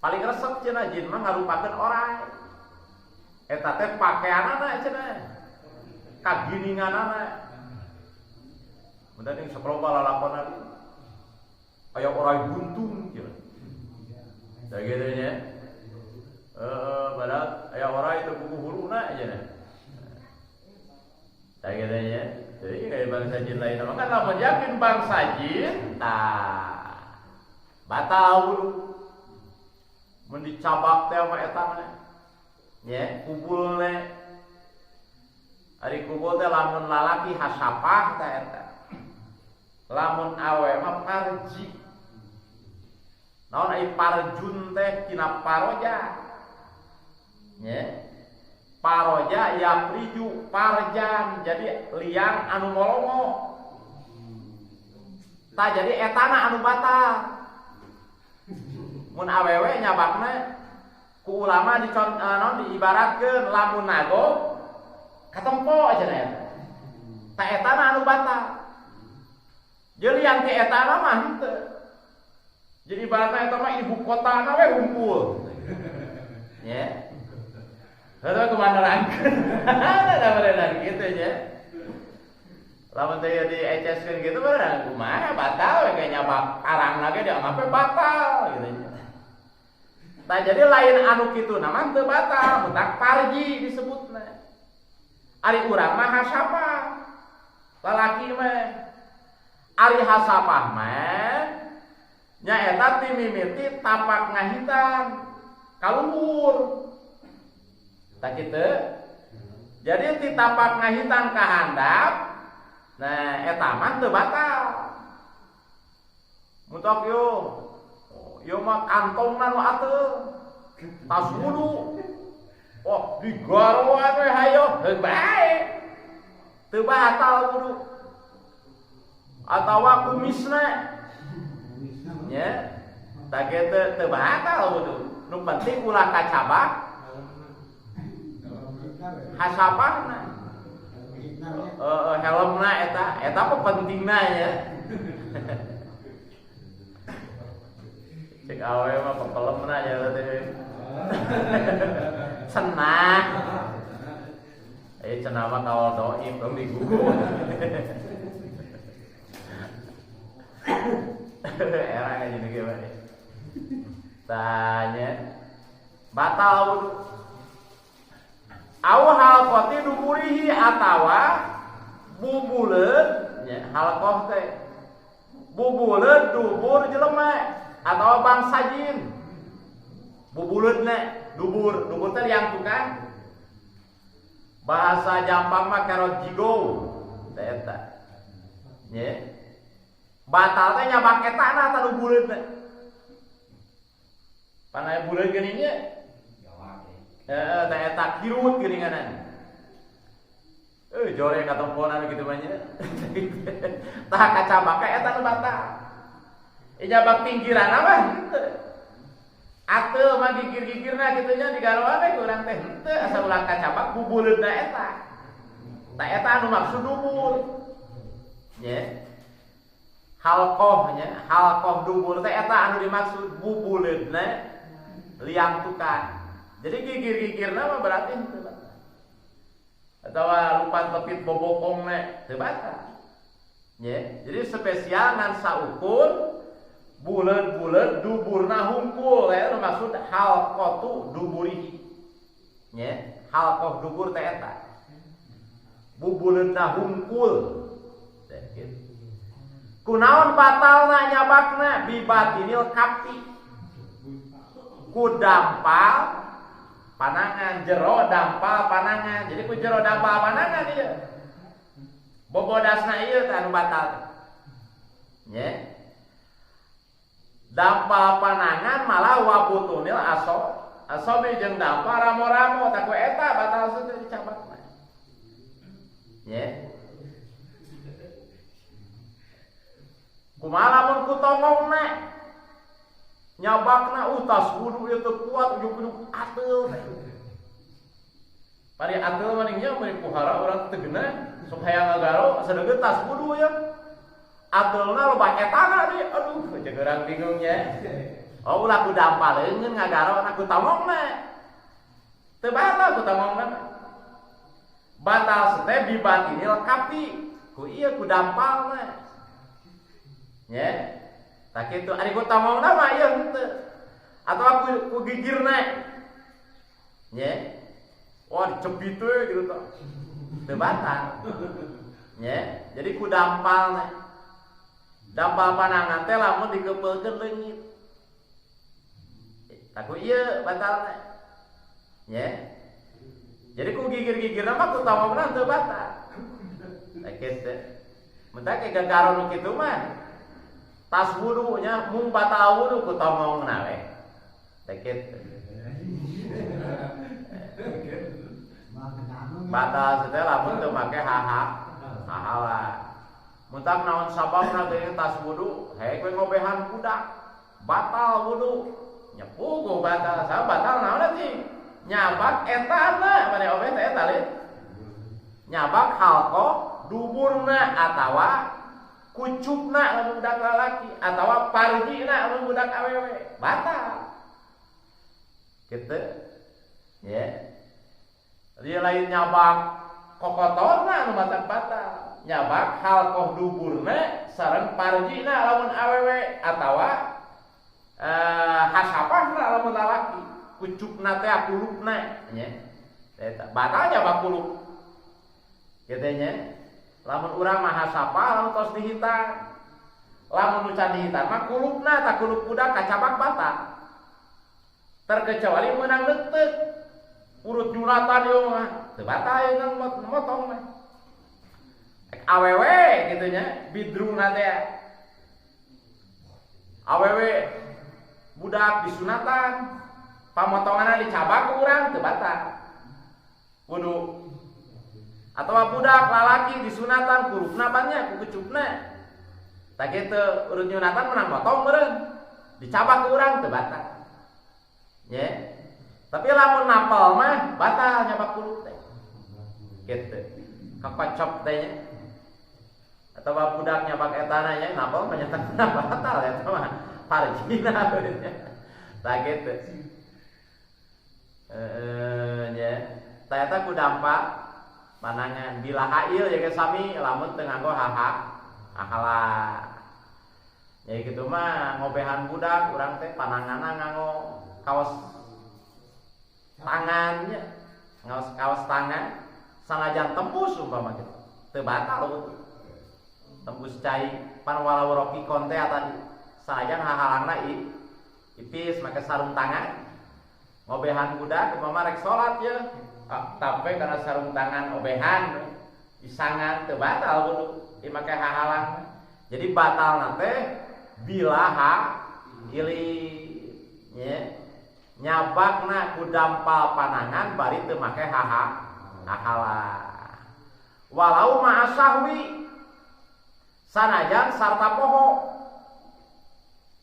paling resep cenah jin mah ngarupakeun orai eta teh pakaianana cenah kagininganana mending sakloba lalakonan aya orai buntung cenah da kitu nya padahal aya orai teu kuku huluna cenah da kitu nya jadi kayak bangsa jin lain mah kan lamun yakin bangsa jin batal wudu mun dicabak teh mah eta mah nya kubulne ari kubul teh lamun lalaki hasapah teh eta lamun awe mah parji naon ai parjun teh tina paroja nya paroja ya priju parjan jadi liang anu molongo tah jadi etana anu batal mun awewe nyabakna ku ulama diibaratkeun lamun nago katempo cenah eta. Ta etana anu batal. Jadi yang ke etana mah henteu. Jadi ibaratna eta mah ibu kotana we humpul. Nya. Heuh kumandarankeun. Da beneran kitu nya. Lamun teh dieceskeun kitu beneran kumaha batal we kayak nyabak arangna ge dianggap batal gitu nya. Nah jadi lain anu kitu nama teu batal, mutak parji disebutna. Ari urang mah hasapah. Lalaki mah ari hasapah mah nya eta ti mimiti tapak ngahitan kaluhur. Tah kitu. Jadi ti tapak ngahitan ka handap. Nah eta mah teu batal. Mutak yo mah kantongna nu ateuh tas wudu oh digaroan we hayo heuh bae teu batal wudu atawa kumisna nya tah kitu teu batal wudu nu penting ulah kacabak hasapahna helmna eta apa pentingna nya cek awe mah pepelemna nya teh. Cenah. Cenah mah kawal doib dong digugu. Era kayak gini gimana? Tanya batal wudu. Aw halqati duburihi atawa bubuleun nya halqah teh. Bubuleun dubur jelema atau bangsa jin bubuleutna dubur teh liang tukang bahasa Jampang mah karot jigo teh eta nya batal teh nyabak etana tah dubuleutna panaya buleut geuning nya teh eta kirut geuninganan joreng katomponan kitu mah nya tah kacabak eta nu batal nyabak pinggiran apa henteu ateu mah gigir-gigirna kitu nya digaroan we urang teh henteu asa ulah kacabak bubuleutna eta tah eta anu maksud dubur nya halqah nya halqah dubur teh eta anu dimaksud bubuleutna liang tukang jadi gigir-gigirna mah berarti henteu atawa lupat lepit bobokongna teu batal nya jadi spesial ngan saukur bulet-bulet duburna hungkul ya maksud halqatu duburihi nya halqah dubur teh eta bubuleutna hungkul teh kitu kunaon batalna nyabakna bibatinil kapti ku dampal panangan jero dampal panangan jadi ku jero dampal panangan ieu bobodasna ieu teh anu batal nya dampal panangan malah wabutunil asobi jeung dampal ramo-ramo tak ku eta batal teh dicabakna nya kumaha lamun ku tongongna nyabakna tas wudu ieu teu kuat ujug-ujug ateuh pari ateuh mending nya meureun kuhara urang teu geuna sok hayang ngagaro sadeugeut tas wudu ya Atulna loba etana deui. Aduh, jeung urang bingung nya. Oh ulah ku dampaleun ngagarona ku tamongna. Teu batal ku tamongna. Batal teh bibatinil kapi. Ku ieu ku dampalna. Nya. Tak kitu ari ku tamongna mah ieu henteu. Atau ku gigirna. Nya. Wah dicepit we gitu tah. Teu batal. Nya. Jadi ku dampalna. Dampal panangan teh lamun dikepeulkeun leungit. Taku ieu batalna. Nya. Jadi ku gigir-gigirna mah ku tamongna teu batal. Tah kitu. Mun teh gagaron nu kitu mah tas wudu nya mung batal wudu ku tamongna we. Tah kitu. Batal teh lamun teu make hahala. Muntak naon sababna teh tas wudu, hae kowe ngobehan budak. Batal wudu. Nyepu ku batal, sabab batal naon teh? Nyabak etana, mane obeh teh eta leuh. Nyabak halqo duburna atawa kucupna lamun budak lalaki atawa parjina lamun budak awewe. Batal. Kitu. Ya. Dia lain nyabak kokotorna anu batal. Nyabak halqoh duburna sareng parjina lamun awewe atawa hasapahna lamun lalaki kucupna teh kulupna nya eta batal nyabak kulup kitu nya lamun urang mah hasapah lamun tos dihitan lamun nu can dihitan mah kulupna tah kulup budak kacabak batal terkecuali meunang leuteuk urut junatan ieu mah teu batal ieu motong mah awewe gitu nya bidruna teh awewe budak disunatan pamotonganna dicabak ku urang teu batal wudu atawa budak lalaki disunatan kurupna bannya ku kucupna tah kitu urut nyunatan menang motong meureun dicabak ku urang teu batal nya tapi lamun napal mah batal nyabak kurup teh kitu kakocop teh nya atau budak nyabak etana nya napal menyatakan batal eta mah parjina beurnya tah kitu nya tah eta ku dampak panangan bila hail ya ge sami lamun teu nganggo hahala ya kitu mah ngobehan budak urang teh pananganna nganggo kaos tangannya ngaos kaos tangan sanajan tembus umpama kitu teu batal tembus cai pan walau roki konte tadi sanajan hahalangna ipis make sarung tangan ngobehan budak umpama rek salat ya tapi karena sarung tangan obehan isangan teu batal kudu dimake hahalang jadi batal nate bila ili nya nyabakna ku dampal panangan bari teu make hahala walau ma'asahwi sanajan sarta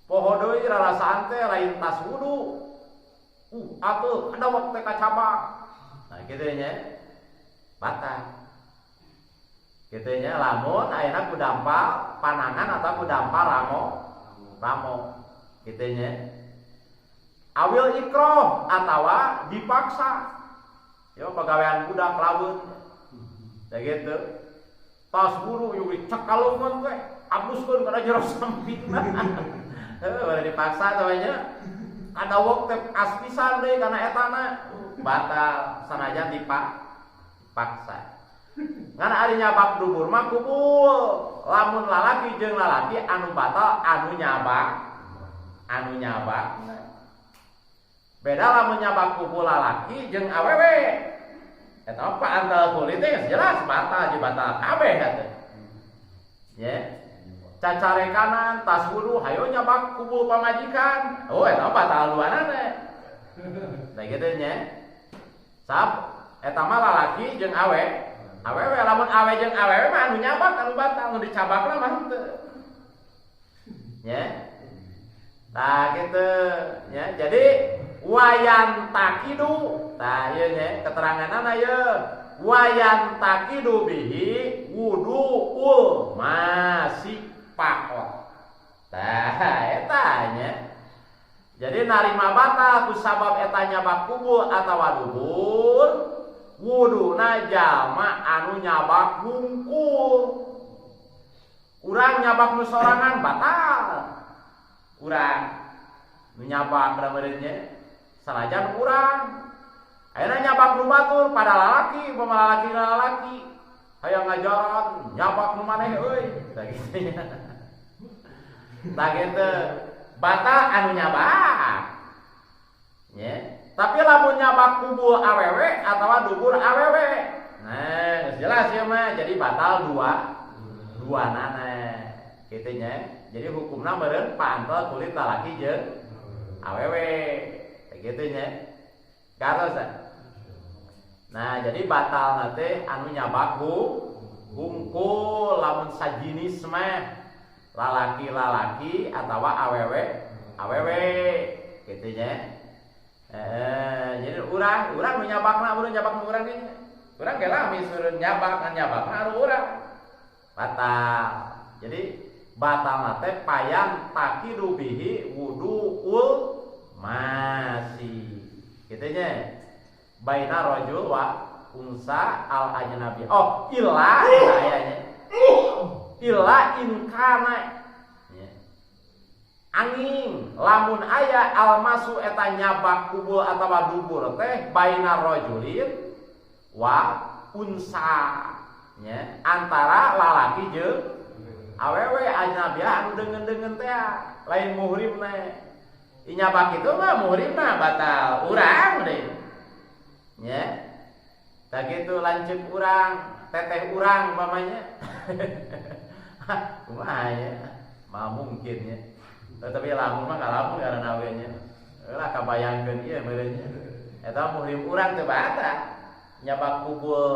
poho deui rarasaan teh lain tas wudu atuh ada waktu kacabak nah kitu nya batal kitu nya lamun ayeuna ku dampal panangan atau ku dampal ramo kitu nya awil ikroh atawa dipaksa ya pagawean budak laweun da gitu tas buru yuwi cekaleungan teh abuskeun kana jero sampingna heuh dipaksa teh nya ada waktu aspisan deui kana etana batal sanajan dipaksa ngan ari nyabak dubur mah kubul lamun lalaki jeung lalaki anu batal anu nyabak beda lamun nyabak kubu lalaki jeung awewe eta apa antal kulit teh jelas batal jeung batal kabeh teh nya cacare kanan tas wudu hayo nyabak kubu pamajikan oh eta batal duana teh da kitu nya sab eta mah lalaki jeung awewe lamun awe jeung awewe mah anu nyabak anu batal anu dicabakna mah henteu nya tah kitu nya jadi wayan takidu tah ieu nya keteranganna ieu wayan takidu bihi wuduul masih narima batal ku sabab eta nyabak kubul atawa dubur wuduna jalma anu nyabak hungkul. Urang nyabak nu sorangan batal. Urang nu nyabak beureunya sanajan urang. Ayeuna nyabak nu batur pada lalaki, pama lalaki hayang ngajaran nyabak nu maneh euy. Tah kitu nya. Tah kitu batal anu nyabak. Nya, tapi lamun nyabak kubul awewe atawa dubur awewe. Nah, jelas ya mah jadi batal dua nana kitu nya. Jadi hukumna meureun pantel kulit lalaki jeung awewe. Kitu nya. Karos. Nah, jadi batal nate anu nyabak hungkul lamun sajinis mah lalaki-lalaki atawa awewe kitu nya. Jadi urang nu nyabakna urang nyabak nu urang ge. Urang ge lami sureun nyabak kan nyabakna anu urang. Batal. Jadi batal teh payan takidu bihi wuduul masih. Kitu nya. Baina rajul wa unsa al ajnabi. Oh, illa ayanya. Illa in kana. Angin lamun aya almasu eta nyabak kubul atawa dubur teh baina rajulin wa unsa. Nya, antara lalaki jeung awewe ajnabiah anu deungeun-deungeun teh lain muhrimna. Inyabak itu mah muhrimna batal urang deui. Nya. Tah kitu lanceuk urang, teteh urang umpamanya. Kumaha ya? Mah mungkin ya. Tetapi lamun mah ngalamun karena we nya. Lah kabayangkeun ieu meureun nya. Eta muhrim urang teu batal. Nyabak kubul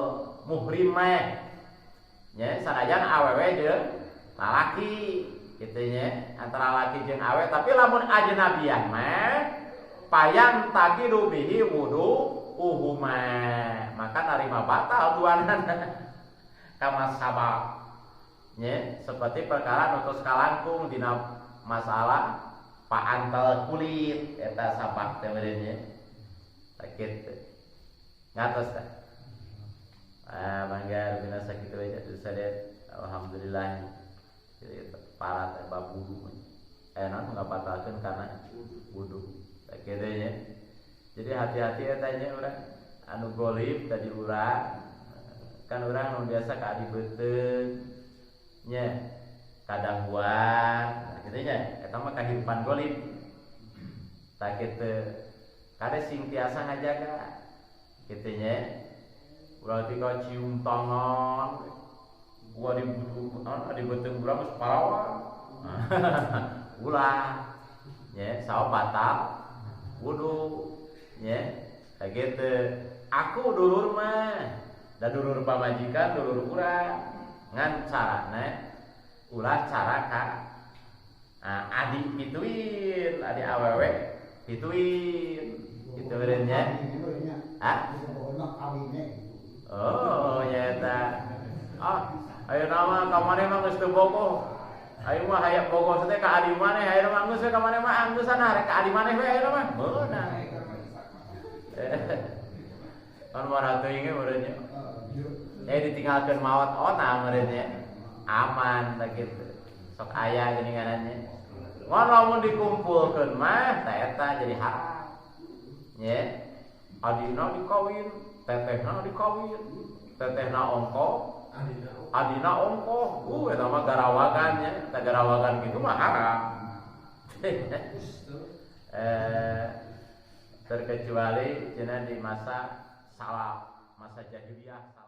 muhrim mah. Nya sanajan awewe jeung lalaki kitu nya, antara lalaki jeung awewe, tapi lamun ajnabiah mah payan takidu bihi wudu uhuma, maka narima batal duanana kama sabab nya, seperti perkara nutus kalangkung dina masalah paantel kulit eta sabab teh meureun sakit ngatos teh. Mangga bina sakitu we sadet alhamdulillah parat bab wudu enak ngabatalkeun karena wudu sakitu nya. Jadi hati-hati ya tanya urang anu golib tadi urang kan urang anu biasa ka adi beuteung nya kadangguan kitu nya eta mah kahirupan golib. Tah kitu kade sing tiasa ngajaga kitu nya. Urang teh cium tangan gua di beuteung urang geus parawan. Ulah nya saha batal wudu. Ya, kayak gitu. Aku dulur mah, da dulur pamajikan, dulur urang, ngan carana, ulah cara ka adik pituin, adik awewe pituin, gitu berenya. Ah? Oh, ya ta. Ayo nama kamane mah geus teu bogoh. Ayo mah hayang bogoh teh ka adi maneh, ayo mah geus ka maneh mah angeusan rek ka adi maneh we ayo mah. Beunang. Kan marah teuing ge meureunnya. Ditinggalkeun maot ona meureunnya. Aman tah kitu. Sok aya geuninganannya. Mun lamun dikumpulkeun mah tah eta jadi haram. Nya. Adina dikawin, tetehna dikawin. Tetehna ongkoh, adina ongkoh. Eta mah garawagan nya. Tah garawagan kitu mah haram. Terkecuali cenah di masa salaf, masa jahiliyah.